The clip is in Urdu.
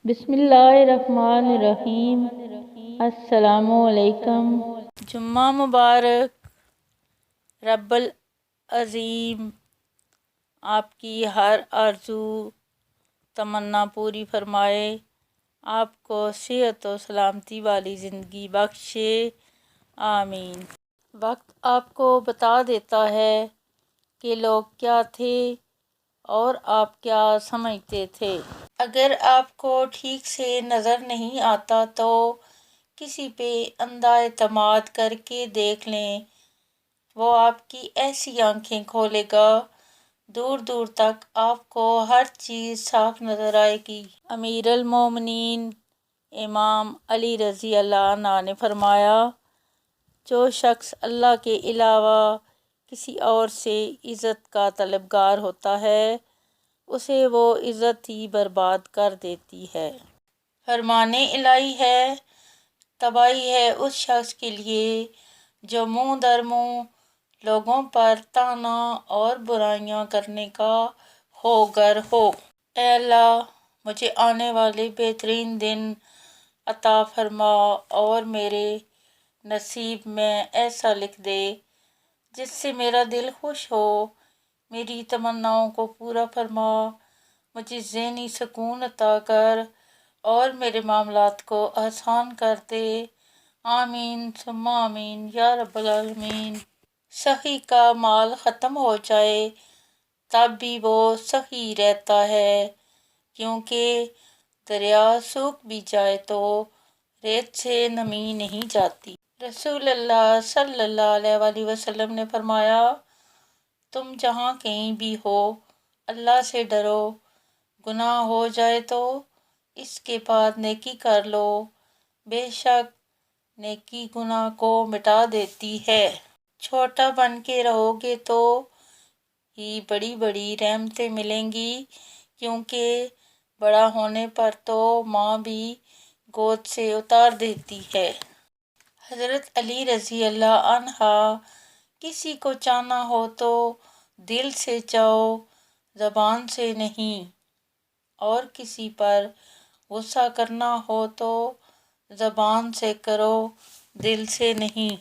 بسم اللہ الرحمن الرحیم۔ السلام علیکم۔ جمعہ مبارک۔ رب العظیم آپ کی ہر آرزو تمنا پوری فرمائے، آپ کو صحت و سلامتی والی زندگی بخشے، آمین۔ وقت آپ کو بتا دیتا ہے کہ لوگ کیا تھے اور آپ کیا سمجھتے تھے۔ اگر آپ کو ٹھیک سے نظر نہیں آتا تو کسی پہ اندھا اعتماد کر کے دیکھ لیں، وہ آپ کی ایسی آنکھیں کھولے گا، دور دور تک آپ کو ہر چیز صاف نظر آئے گی۔ امیر المومنین امام علی رضی اللہ عنہ نے فرمایا، جو شخص اللہ کے علاوہ کسی اور سے عزت کا طلبگار ہوتا ہے، اسے وہ عزت ہی برباد کر دیتی ہے۔ فرمان الہی ہے، تباہی ہے اس شخص کے لیے جو منہ در منہ لوگوں پر طعنہ اور برائیاں کرنے کا خوگر ہو۔ اے اللہ، مجھے آنے والے بہترین دن عطا فرما اور میرے نصیب میں ایسا لکھ دے جس سے میرا دل خوش ہو، میری تمناؤں کو پورا فرما، مجھے ذہنی سکون عطا کر اور میرے معاملات کو آسان کر دے، آمین ثم آمین یا رب العالمین۔ سخی کا مال ختم ہو جائے تب بھی وہ سخی رہتا ہے، کیونکہ دریا سوکھ بھی جائے تو ریت سے نمی نہیں جاتی۔ رسول اللہ صلی اللہ علیہ وآلہ وسلم نے فرمایا، تم جہاں کہیں بھی ہو اللہ سے ڈرو، گناہ ہو جائے تو اس کے بعد نیکی کر لو، بے شک نیکی گناہ کو مٹا دیتی ہے۔ چھوٹا بن کے رہو گے تو ہی بڑی بڑی رحمتیں ملیں گی، کیونکہ بڑا ہونے پر تو ماں بھی گود سے اتار دیتی ہے۔ حضرت علی رضی اللہ عنہ، کسی کو چاہنا ہو تو دل سے چاہو، زبان سے نہیں، اور کسی پر غصہ کرنا ہو تو زبان سے کرو، دل سے نہیں۔